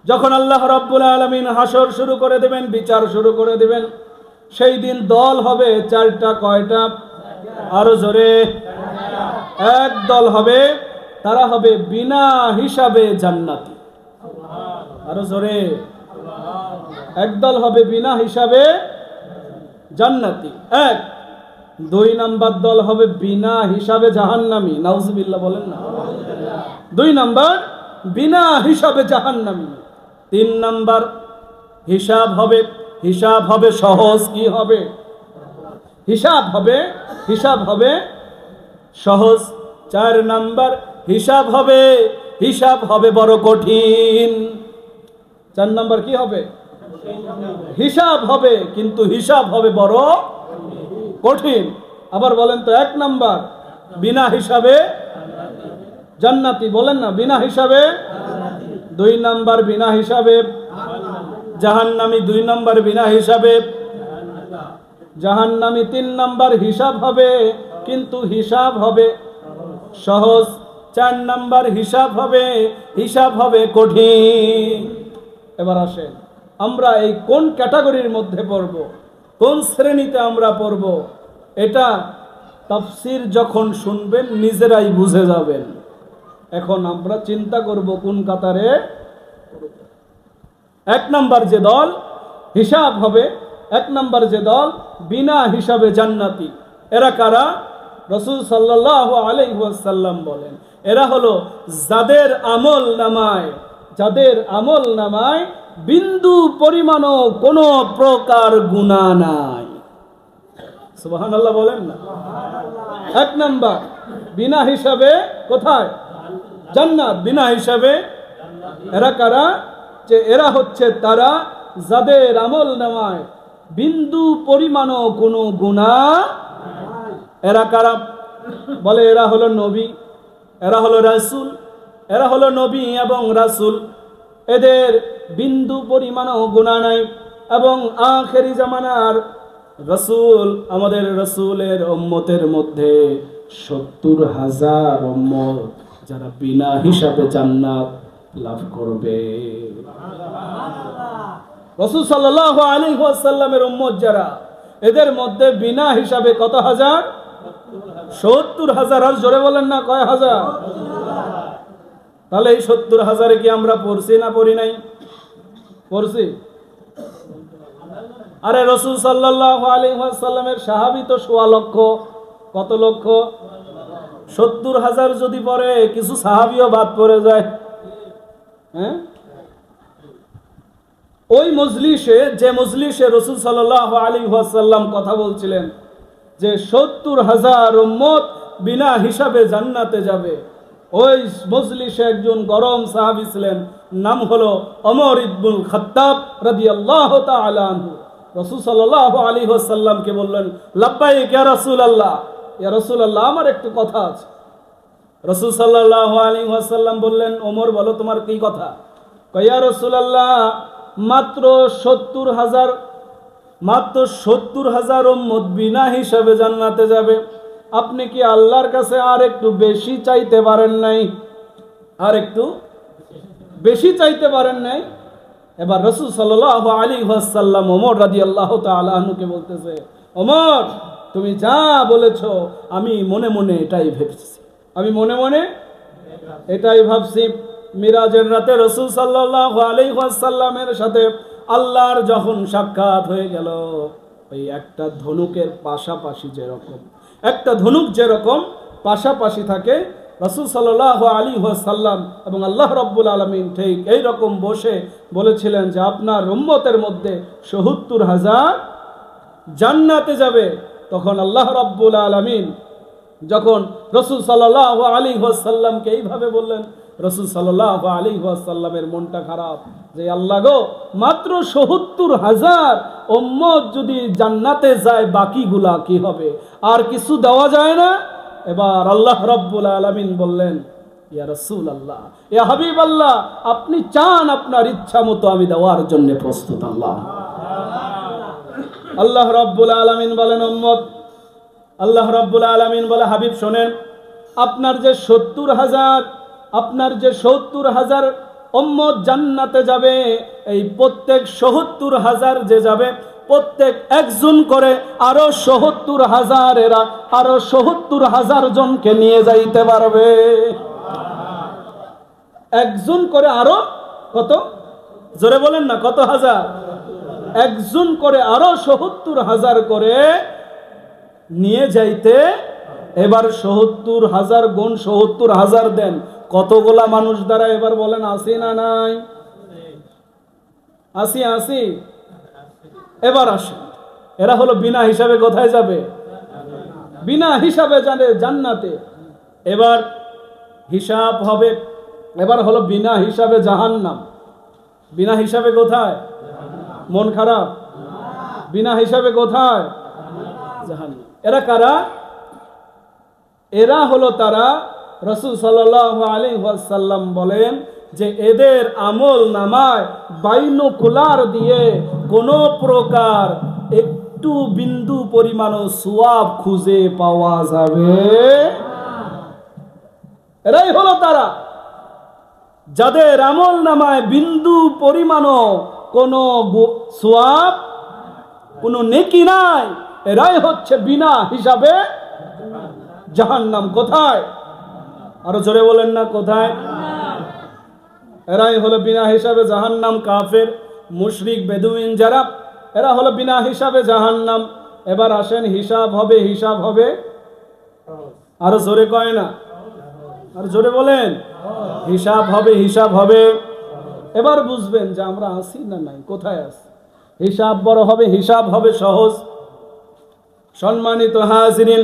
যখন আল্লাহ রাব্বুল আলামিন হাসর শুরু করে দেবেন, বিচার শুরু করে দেবেন, সেই দিন দল হবে চারটা। কয়টা? আরো জোরে। এক দল হবে, তারা হবে বিনা হিসাবে জান্নাতি। আরো জোরে। একদল হবে বিনা হিসাবে জান্নাতি, এক। দুই নাম্বার দল হবে বিনা হিসাবে জাহান্নামী। নাউজুবিল্লাহ বলেন না। দুই নাম্বার বিনা হিসাবে জাহান্নামী। তিন নাম্বার হিসাব হবে সহজ। কি হবে? হিসাব হবে সহজ। চার নাম্বার হিসাব হবে বড় কঠিন। চার নাম্বার কি হবে? হিসাব হবে, কিন্তু হিসাব হবে বড় কঠিন। আবার বলেন তো, এক নাম্বার বিনা হিসাবে জান্নাতি, বলেন না, বিনা হিসাবে। দুই নাম্বার বিনা হিসাবে জাহান্নামী। দুই নাম্বার বিনা হিসাবে জাহান্নামী। তিন নাম্বার হিসাব হবে, কিন্তু হিসাব হবে সহজ। চার নাম্বার হিসাব হবে কঠিন। এবার আসেন, আমরা এই কোন ক্যাটাগরির মধ্যে পড়ব, কোন শ্রেণীতে আমরা পড়ব, এটা তাফসীর যখন শুনবেন নিজেরাই বুঝে যাবেন। এখন আমরা চিন্তা করব কোন কাতারে। এক নাম্বার যে দল হিসাব হবে, এক নাম্বার যে দল বিনা হিসাবে জান্নাতি, এরা কারা? রাসূল সাল্লাল্লাহু আলাইহি ওয়াসাল্লাম বলেন, এরা হলো যাদের আমল নামায় বিন্দু পরিমাণও কোনো প্রকার গুনাহ নাই। সুবহানাল্লাহ বলেন না। এক নাম্বার বিনা হিসাবে, কোথায়? জান্নাত। বিনা হিসাবে এরা কারা? যে এরা হচ্ছে তারা যাদের আমল নামায় বিন্দু পরিমাণও কোনো গুনাহ। এরা কারা? বলে এরা হলো নবী, এরা হলো রাসূল, এরা হলো নবী এবং রাসূল, এদের বিন্দু পরিমাণও গুনাহ নাই। এবং আখেরি জামানার রাসূল, আমাদের রাসূলের উম্মতের মধ্যে 70,000 উম্মত যারা বিনা হিসাবে জান্নাত লাভ করবে। রাসূল সাল্লাল্লাহু আলাইহি ওয়াসাল্লামের উম্মত যারা, এদের মধ্যে বিনা হিসাবে কত হাজার? 70,000। আর জোরে বলেন না, কয় হাজার? তাহলে এই 70,000 কি আমরা পড়ছি না পড়ি নাই? পড়ছি। আরে রাসূল সাল্লাল্লাহু আলাইহি ওয়াসাল্লামের সাহাবী তো 1.25 লক্ষ। কত লক্ষ? 70,000 যদি পড়ে, কিছু সাহাবীও বাদ পড়ে যায়। হ্যাঁ, ওই মজলিসে, যে মজলিসে রাসূল সাল্লাল্লাহু আলাইহি ওয়াসাল্লাম কথা বলছিলেন যে 70,000 উম্মত বিনা হিসাবে জান্নাতে যাবে, ওই মজলিসে একজন গরম সাহাবী ছিলেন, নাম হলো ওমর ইবনুল খাত্তাব রাদিয়াল্লাহু তাআলা আনহু। রাসূল সাল্লাল্লাহু আলাইহি ওয়াসাল্লামকে বললেন, লাব্বাইক ইয়া রাসূলুল্লাহ, ইয়া রাসূলুল্লাহ, আমার একটু কথা আছে। রাসূল সাল্লাল্লাহু আলাইহি ওয়াসাল্লাম বললেন, ওমর বলো তোমার কি কথা? কয়, ইয়া রাসূলুল্লাহ, মাত্র 70,000 উম্মত বিনা হিসাবে জান্নাতে যাবে, আপনি কি আল্লাহর কাছে আর একটু বেশি চাইতে পারেন নাই? আর একটু বেশি চাইতে পারেন নাই? এবার রাসূল সাল্লাল্লাহু আলাইহি ওয়াসাল্লাম ওমর রাদিয়াল্লাহু তাআলা আনহুকে বলতেছে, ওমর, তুমি যা বলেছো আমি মনে মনে এটাই ভেবেছি, আমি মনে মনে এটাই ভাবছি। মিরাজের রাতে রাসূল সাল্লাল্লাহু আলাইহি ওয়াসাল্লামের সাথে আল্লাহর যখন সাক্ষাৎ হয়ে গেল, ওই একটা ধনুকের পাশাপাশি যেরকম, একটা ধনুক যেরকম পাশাপাশি থাকে, রাসূল সাল্লাল্লাহু আলাইহি ওয়াসাল্লাম এবং আল্লাহ রাব্বুল আলামিন ঠিক এই রকম বসে বলেছিলেন যে আপনার উম্মতের মধ্যে 70,000 জান্নাতে যাবে। তখন আল্লাহ রাব্বুল আলামিন যখন রাসূল সাল্লাল্লাহু আলাইহি ওয়াসাল্লামকে এইভাবে বললেন, রাসূল সাল্লাল্লাহু আলাইহি ওয়াসাল্লামের মনটা খারাপ যে আল্লাহ গো, মাত্র 70,000 উম্মত যদি জান্নাতে যায়, বাকিগুলা কি হবে? আর কিছু দেওয়া যায় না? এবার আল্লাহ রাব্বুল আলামিন বললেন, ইয়া রাসূলুল্লাহ, ইয়া হাবিবাল্লাহ, আপনি চান, আপনার ইচ্ছা মতো আমি দেওয়ার জন্য প্রস্তুত। আল্লাহ রাব্বুল আলামিন বলেন উম্মত, আল্লাহ রাব্বুল আলামিন বলে, হাবিব শোনেন, আপনার যে 70,000 উম্মত জান্নাতে যাবে, এই প্রত্যেক ৭০,০০০ যে যাবে, প্রত্যেক একজন করে আরো ৭০,০০০, এরা আরো ৭০,০০০ জনকে নিয়ে যাইতে পারবে। একজন করে আরো কত? জোরে বলেন না, কত হাজার? একজন করে আরো ৭০,০০০ করে নিয়ে যাইতে। এবার ৭০,০০০ গুণ ৭০,০০০ দেন, কতগুলা মানুষ দ্বারা এবার বলেন, আসি না নাই? আসি। এবার আসে, এরা হলো বিনা হিসাবে কোথায় যাবে? বিনা হিসাবে জানে জান্নাতে। এবার হিসাব হবে, এবার হলো বিনা হিসাবে জাহান্নাম। বিনা হিসাবে কোথায়? মন খারাপ? বিনা হিসাবে কোথায়? জাহান্নাম। এরা কারা? এরা হলো তারা, রাসূল সাল্লাল্লাহু আলাইহি ওয়াসাল্লাম বলেন যে এদের আমল নামায় বাইনোকুলার দিয়ে কোনো প্রকার একটু বিন্দু পরিমাণও সওয়াব খুঁজে পাওয়া যাবে। এরাই হলো তারা যাদের আমল নামায় বিন্দু পরিমাণও কোনো সওয়াব, কোনো নেকি নাই। এরাই হচ্ছে বিনা হিসাবে জাহান্নাম। কোথায়? আরো জোরে বলেন না, কোথায়? এরাই হলো বিনা হিসাবে জাহান্নাম। কাফের, মুশরিক, বেদুইন যারা, এরা হলো বিনা হিসাবে জাহান্নাম। এবার আসেন, হিসাব হবে, হিসাব হবে। আরো জোরে কয় না, আর জোরে বলেন, হিসাব হবে, হিসাব হবে। এবার বুঝবেন যে আমরা আসি না নাই, কোথায় আছি। হিসাব বড় হবে, হিসাব হবে সহজ। সম্মানিত হাজিরিন,